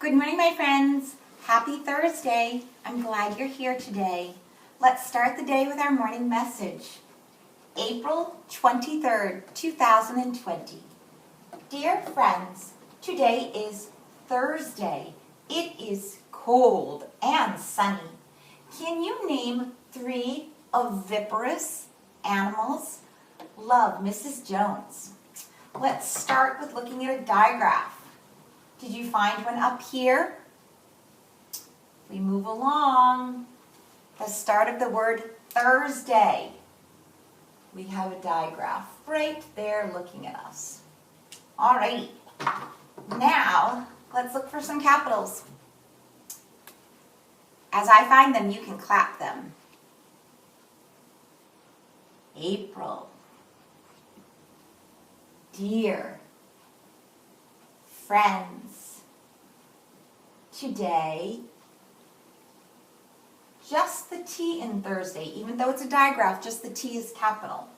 Good morning, my friends. Happy Thursday. I'm glad you're here today. Let's start the day with our morning message. April 23rd, 2020. Dear friends, today is Thursday. It is cold and sunny. Can you name 3 oviparous animals? Love, Mrs. Jones. Let's start with looking at a digraph. Did you find one up here? We move along. The start of the word Thursday. We have a digraph right there looking at us. Alrighty. Now, let's look for some capitals. As I find them, you can clap them. April. Dear. Friends. Today. Just the T in Thursday, even though it's a digraph, just the T is capital.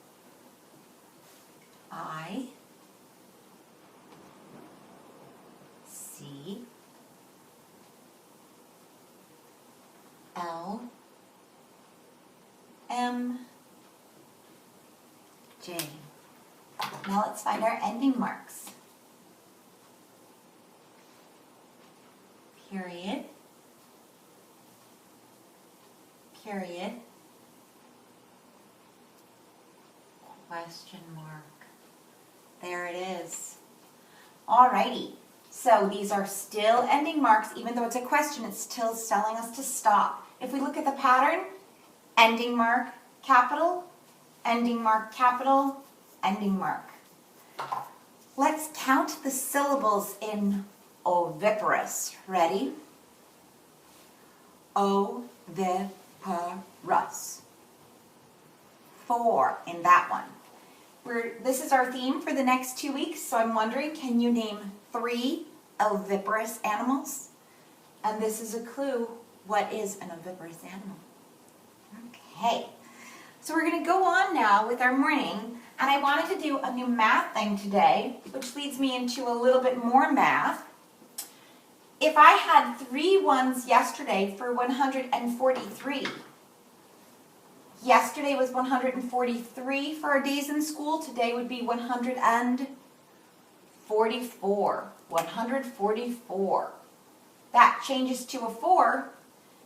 I. C. L. M. J. Now let's find our ending marks. Period. Period. Question mark. There it is. Alrighty. So these are still ending marks. Even though it's a question, it's still telling us to stop. If we look at the pattern, ending mark, capital, ending mark, capital, ending mark. Let's count the syllables in oviparous. Ready? Oviparous. 4 in that one. This is our theme for the next 2 weeks, so I'm wondering, can you name 3 oviparous animals? And this is a clue. What is an oviparous animal? Okay. So we're going to go on now with our morning, and I wanted to do a new math thing today, which leads me into a little bit more math. If I had 3 ones yesterday for 143, yesterday was 143 for our days in school, today would be 144. 144. That changes to a 4.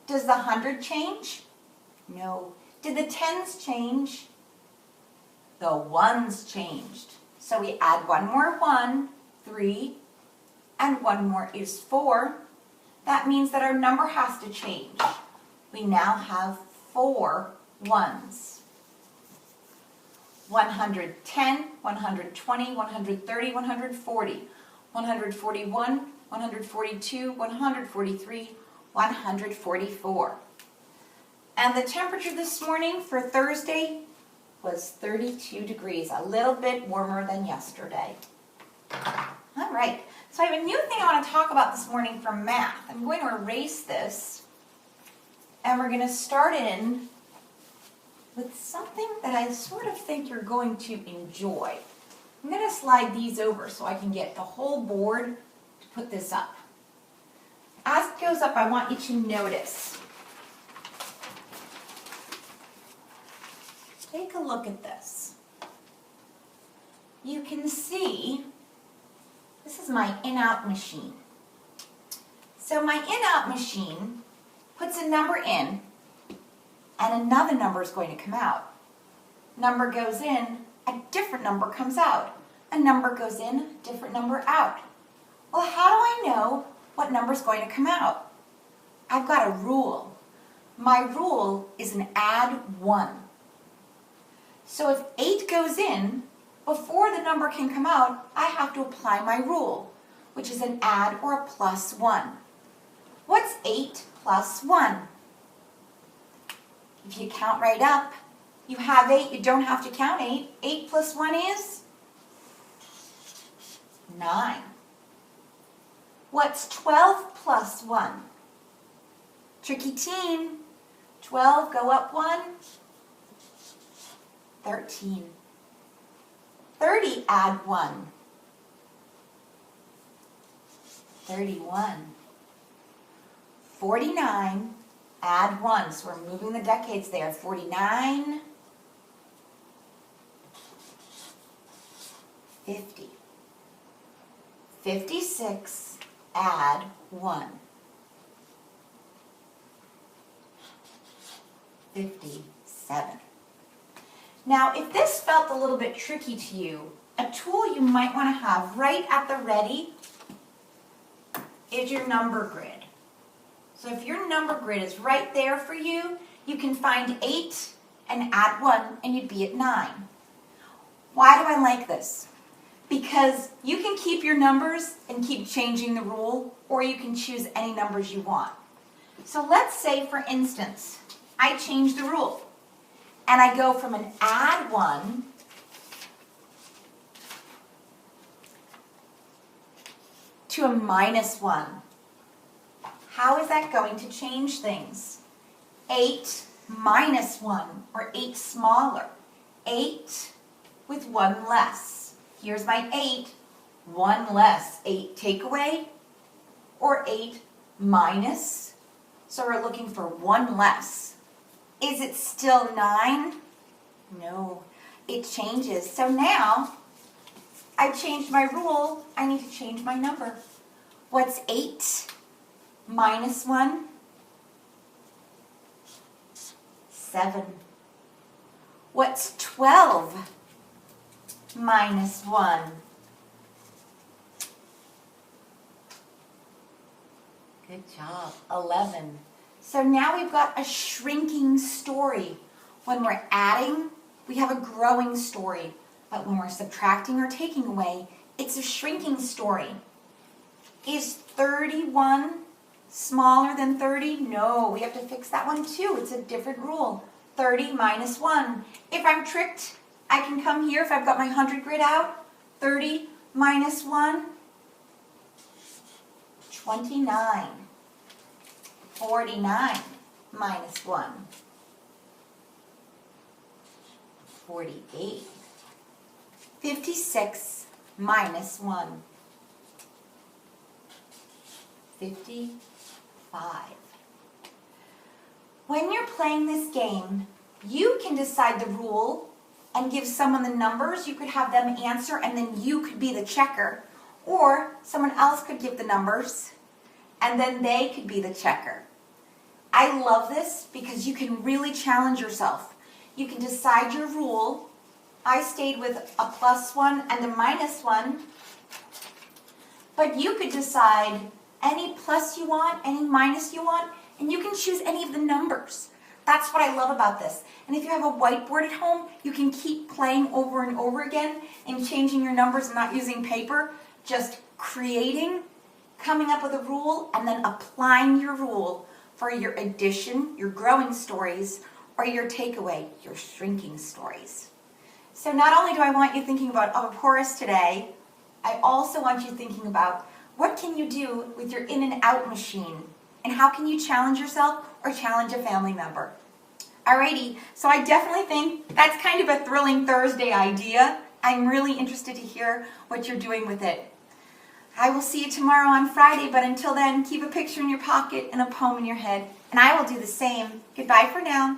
Does the 100 change? No. Did the 10s change? The 1s changed. So we add one more 1, 3, and one more is 4. That means that our number has to change. We now have 4 1s. 110, 120, 130, 140, 141, 142, 143, 144. And the temperature this morning for Thursday was 32 degrees, a little bit warmer than yesterday. All right, so I have a new thing I want to talk about this morning for math. I'm going to erase this, and we're going to start in with something that I sort of think you're going to enjoy. I'm going to slide these over so I can get the whole board to put this up. As it goes up, I want you to notice. Take a look at this. You can see this is my in-out machine. So my in-out machine puts a number in, and another number is going to come out. Number goes in, a different number comes out. A number goes in, different number out. Well, how do I know what number is going to come out? I've got a rule. My rule is an add 1. So if 8 goes in, before the number can come out, I have to apply my rule, which is an add or a plus 1. What's 8 plus 1? If you count right up, you have 8. You don't have to count 8. 8 plus 1 is 9. What's 12 plus 1? Tricky teen. 12, go up 1. 13. 30, add 1. 31. 49, add 1. So we're moving the decades there. 49, 50. 56, add 1. 57. Now, if this felt a little bit tricky to you, a tool you might want to have right at the ready is your number grid. So if your number grid is right there for you, you can find 8 and add 1 and you'd be at 9. Why do I like this? Because you can keep your numbers and keep changing the rule, or you can choose any numbers you want. So let's say, for instance, I change the rule and I go from an add 1 to a minus 1. How is that going to change things? 8 minus 1, or 8 smaller. 8 with 1 less. Here's my 8, 1 less. 8 take away, or 8 minus. So we're looking for 1 less. Is it still 9? No, it changes. So now, I've changed my rule, I need to change my number. What's 8 minus 1? 7. What's 12 minus 1? Good job, 11. So now we've got a shrinking story. When we're adding, we have a growing story. But when we're subtracting or taking away, it's a shrinking story. Is 31 smaller than 30? No, we have to fix that one too. It's a different rule. 30 minus 1. If I'm tricked, I can come here if I've got my 100 grid out. 30 minus 1. 29. 49 minus 1. 48. 56 minus 1. 55. When you're playing this game, you can decide the rule and give someone the numbers. You could have them answer and then you could be the checker. Or someone else could give the numbers and then they could be the checker. I love this because you can really challenge yourself. You can decide your rule. I stayed with a +1 and a -1. But you could decide any plus you want, any minus you want, and you can choose any of the numbers. That's what I love about this. And if you have a whiteboard at home, you can keep playing over and over again and changing your numbers and not using paper, just creating, coming up with a rule, and then applying your rule for your addition, your growing stories, or your takeaway, your shrinking stories. So not only do I want you thinking about Opoporus today, I also want you thinking about what can you do with your in and out machine, and how can you challenge yourself or challenge a family member. Alrighty, so I definitely think that's kind of a thrilling Thursday idea. I'm really interested to hear what you're doing with it. I will see you tomorrow on Friday, but until then, keep a picture in your pocket and a poem in your head, and I will do the same. Goodbye for now.